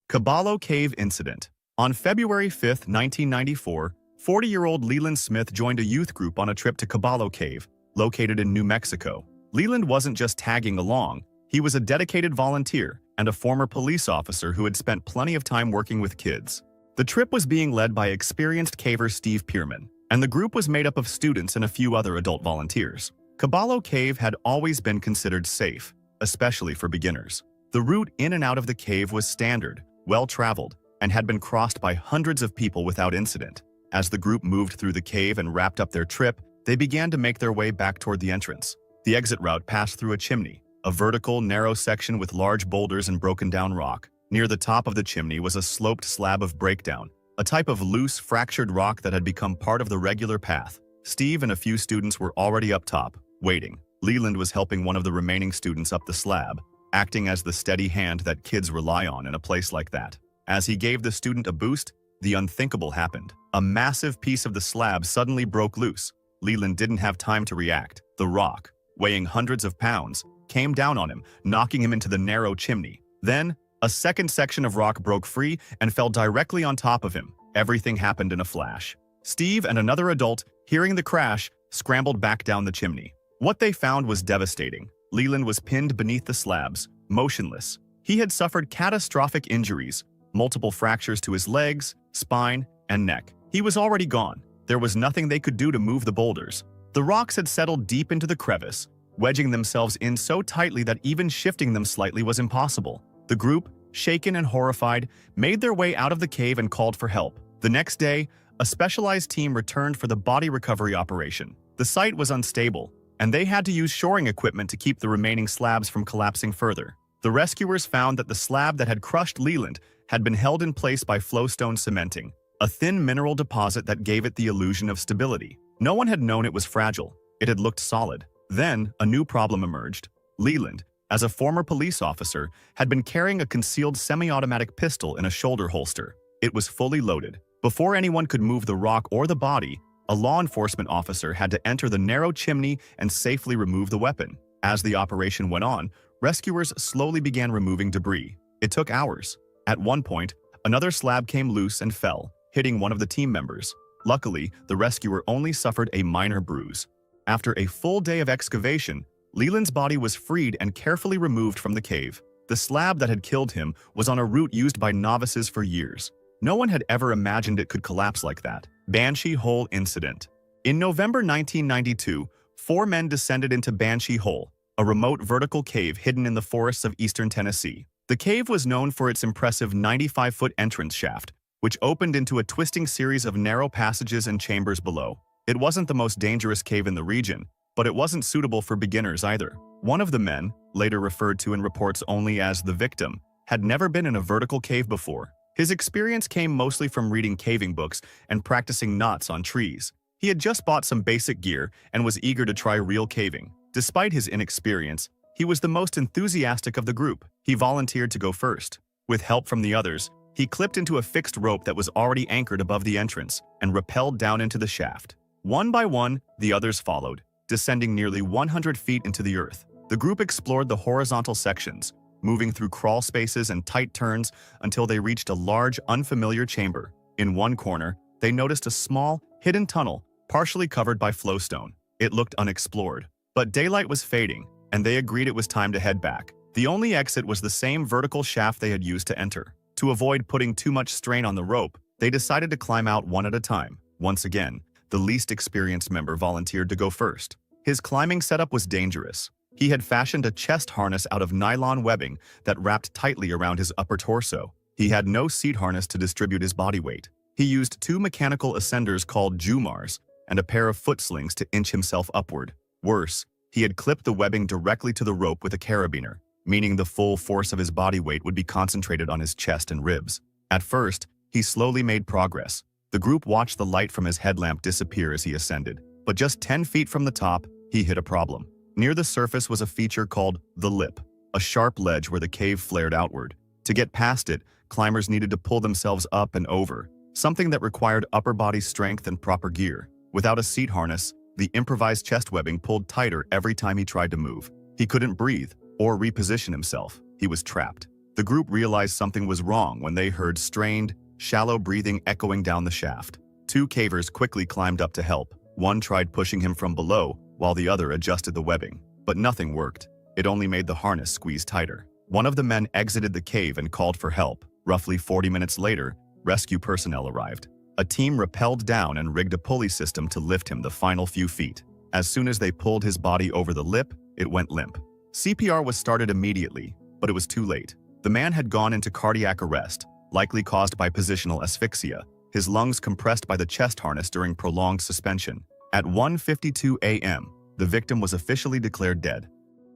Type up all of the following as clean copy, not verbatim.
Caballo Cave Incident. On February 5, 1994, 40-year-old Leland Smith joined a youth group on a trip to Caballo Cave, located in New Mexico. Leland wasn't just tagging along, he was a dedicated volunteer and a former police officer who had spent plenty of time working with kids. The trip was being led by experienced caver Steve Pierman, and the group was made up of students and a few other adult volunteers. Caballo Cave had always been considered safe, especially for beginners. The route in and out of the cave was standard, well-traveled, and had been crossed by hundreds of people without incident. As the group moved through the cave and wrapped up their trip, they began to make their way back toward the entrance. The exit route passed through a chimney, a vertical, narrow section with large boulders and broken-down rock. Near the top of the chimney was a sloped slab of breakdown, a type of loose, fractured rock that had become part of the regular path. Steve and a few students were already up top, waiting. Leland was helping one of the remaining students up the slab, acting as the steady hand that kids rely on in a place like that. As he gave the student a boost, the unthinkable happened. A massive piece of the slab suddenly broke loose. Leland didn't have time to react. The rock, weighing hundreds of pounds, came down on him, knocking him into the narrow chimney. Then, a second section of rock broke free and fell directly on top of him. Everything happened in a flash. Steve and another adult, hearing the crash, scrambled back down the chimney. What they found was devastating. Leland was pinned beneath the slabs, motionless. He had suffered catastrophic injuries, multiple fractures to his legs, spine, and neck. He was already gone. There was nothing they could do to move the boulders. The rocks had settled deep into the crevice, wedging themselves in so tightly that even shifting them slightly was impossible. The group, shaken and horrified, made their way out of the cave and called for help. The next day, a specialized team returned for the body recovery operation. The site was unstable, and they had to use shoring equipment to keep the remaining slabs from collapsing further. The rescuers found that the slab that had crushed Leland had been held in place by flowstone cementing, a thin mineral deposit that gave it the illusion of stability. No one had known it was fragile. It had looked solid. Then, a new problem emerged. Leland, as a former police officer, had been carrying a concealed semi-automatic pistol in a shoulder holster. It was fully loaded. Before anyone could move the rock or the body, a law enforcement officer had to enter the narrow chimney and safely remove the weapon. As the operation went on, rescuers slowly began removing debris. It took hours. At one point, another slab came loose and fell, hitting one of the team members. Luckily, the rescuer only suffered a minor bruise. After a full day of excavation, Leland's body was freed and carefully removed from the cave. The slab that had killed him was on a route used by novices for years. No one had ever imagined it could collapse like that. Banshee Hole Incident. In November 1992, 4 men descended into Banshee Hole, a remote vertical cave hidden in the forests of eastern Tennessee. The cave was known for its impressive 95-foot entrance shaft, which opened into a twisting series of narrow passages and chambers below. It wasn't the most dangerous cave in the region, but it wasn't suitable for beginners either. One of the men, later referred to in reports only as the victim, had never been in a vertical cave before. His experience came mostly from reading caving books and practicing knots on trees. He had just bought some basic gear and was eager to try real caving. Despite his inexperience, he was the most enthusiastic of the group. He volunteered to go first. With help from the others, he clipped into a fixed rope that was already anchored above the entrance and rappelled down into the shaft. One by one, the others followed, descending nearly 100 feet into the earth. The group explored the horizontal sections, moving through crawl spaces and tight turns until they reached a large, unfamiliar chamber. In one corner, they noticed a small, hidden tunnel, partially covered by flowstone. It looked unexplored, but daylight was fading, and they agreed it was time to head back. The only exit was the same vertical shaft they had used to enter. To avoid putting too much strain on the rope, they decided to climb out one at a time. Once again, the least experienced member volunteered to go first. His climbing setup was dangerous. He had fashioned a chest harness out of nylon webbing that wrapped tightly around his upper torso. He had no seat harness to distribute his body weight. He used 2 mechanical ascenders called Jumars and a pair of foot slings to inch himself upward. Worse, he had clipped the webbing directly to the rope with a carabiner, meaning the full force of his body weight would be concentrated on his chest and ribs. At first, he slowly made progress. The group watched the light from his headlamp disappear as he ascended. But just 10 feet from the top, he hit a problem. Near the surface was a feature called the lip, a sharp ledge where the cave flared outward. To get past it, climbers needed to pull themselves up and over, something that required upper body strength and proper gear. Without a seat harness, the improvised chest webbing pulled tighter every time he tried to move. He couldn't breathe or reposition himself. He was trapped. The group realized something was wrong when they heard strained, shallow breathing echoing down the shaft. Two cavers quickly climbed up to help. One tried pushing him from below, while the other adjusted the webbing. But nothing worked. It only made the harness squeeze tighter. One of the men exited the cave and called for help. Roughly 40 minutes later, rescue personnel arrived. A team rappelled down and rigged a pulley system to lift him the final few feet. As soon as they pulled his body over the lip, it went limp. CPR was started immediately, but it was too late. The man had gone into cardiac arrest, likely caused by positional asphyxia, his lungs compressed by the chest harness during prolonged suspension. At 1:52 a.m., the victim was officially declared dead.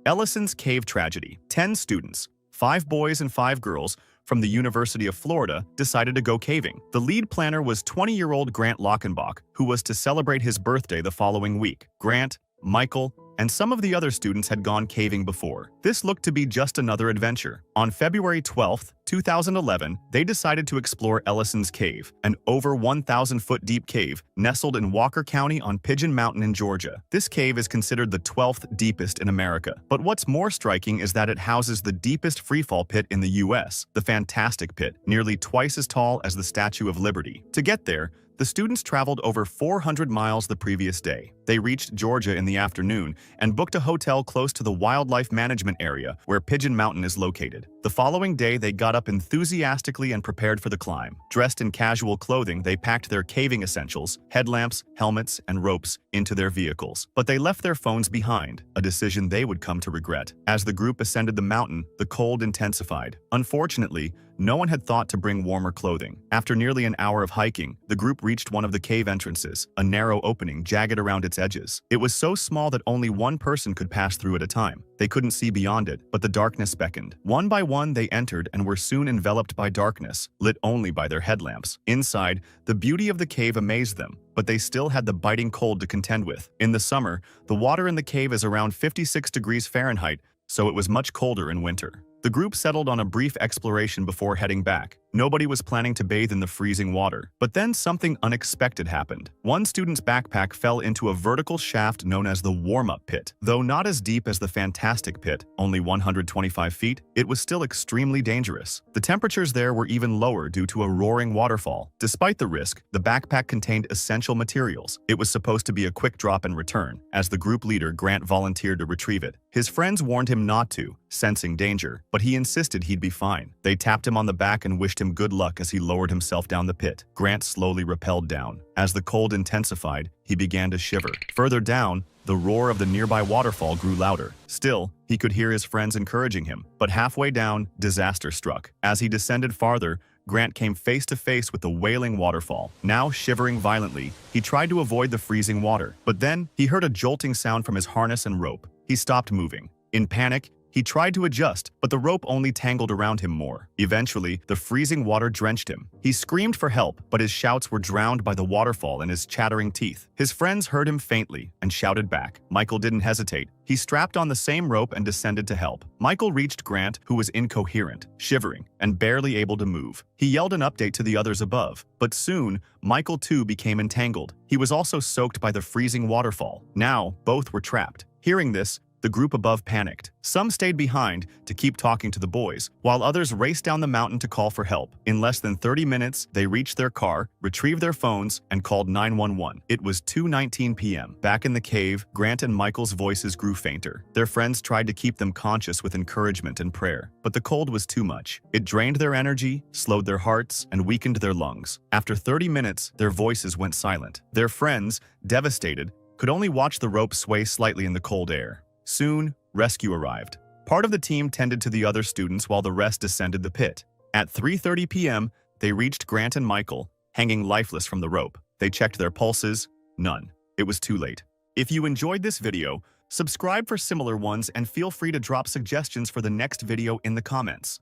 Ellison's Cave Tragedy. 10 students, 5 boys and 5 girls, from the University of Florida decided to go caving. The lead planner was 20-year-old Grant Lockenbach, who was to celebrate his birthday the following week. Grant, Michael, and some of the other students had gone caving before. This looked to be just another adventure. On February 12, 2011, they decided to explore Ellison's Cave, an over 1,000-foot deep cave nestled in Walker County on Pigeon Mountain in Georgia. This cave is considered the 12th deepest in America. But what's more striking is that it houses the deepest freefall pit in the U.S., the Fantastic Pit, nearly twice as tall as the Statue of Liberty. To get there, the students traveled over 400 miles the previous day. They reached Georgia in the afternoon and booked a hotel close to the wildlife management area where Pigeon Mountain is located. The following day, they got up enthusiastically and prepared for the climb. Dressed in casual clothing, they packed their caving essentials, headlamps, helmets, and ropes, into their vehicles. But they left their phones behind, a decision they would come to regret. As the group ascended the mountain, the cold intensified. Unfortunately, no one had thought to bring warmer clothing. After nearly an hour of hiking, the group reached one of the cave entrances, a narrow opening jagged around its edges. It was so small that only one person could pass through at a time. They couldn't see beyond it, but the darkness beckoned. One by one, they entered and were soon enveloped by darkness, lit only by their headlamps. Inside, the beauty of the cave amazed them, but they still had the biting cold to contend with. In the summer, the water in the cave is around 56 degrees Fahrenheit, so it was much colder in winter. The group settled on a brief exploration before heading back. Nobody was planning to bathe in the freezing water. But then something unexpected happened. One student's backpack fell into a vertical shaft known as the warm-up pit. Though not as deep as the Fantastic Pit, only 125 feet, it was still extremely dangerous. The temperatures there were even lower due to a roaring waterfall. Despite the risk, the backpack contained essential materials. It was supposed to be a quick drop and return. As the group leader, Grant volunteered to retrieve it. His friends warned him not to, sensing danger, but he insisted he'd be fine. They tapped him on the back and wished him good luck as he lowered himself down the pit. Grant slowly rappelled down. As the cold intensified, he began to shiver. Further down, the roar of the nearby waterfall grew louder. Still, he could hear his friends encouraging him. But halfway down, disaster struck. As he descended farther, Grant came face to face with the wailing waterfall. Now shivering violently, he tried to avoid the freezing water. But then, he heard a jolting sound from his harness and rope. He stopped moving. In panic, he tried to adjust, but the rope only tangled around him more. Eventually, the freezing water drenched him. He screamed for help, but his shouts were drowned by the waterfall and his chattering teeth. His friends heard him faintly and shouted back. Michael didn't hesitate. He strapped on the same rope and descended to help. Michael reached Grant, who was incoherent, shivering, and barely able to move. He yelled an update to the others above, but soon, Michael too became entangled. He was also soaked by the freezing waterfall. Now, both were trapped. Hearing this, the group above panicked. Some stayed behind to keep talking to the boys, while others raced down the mountain to call for help. In less than 30 minutes, they reached their car, retrieved their phones, and called 911. It was 2:19 p.m. Back in the cave, Grant and Michael's voices grew fainter. Their friends tried to keep them conscious with encouragement and prayer, but the cold was too much. It drained their energy, slowed their hearts, and weakened their lungs. After 30 minutes, their voices went silent. Their friends, devastated, could only watch the rope sway slightly in the cold air. Soon, rescue arrived. Part of the team tended to the other students while the rest descended the pit. At 3:30 p.m., they reached Grant and Michael, hanging lifeless from the rope. They checked their pulses. None. It was too late. If you enjoyed this video, subscribe for similar ones and feel free to drop suggestions for the next video in the comments.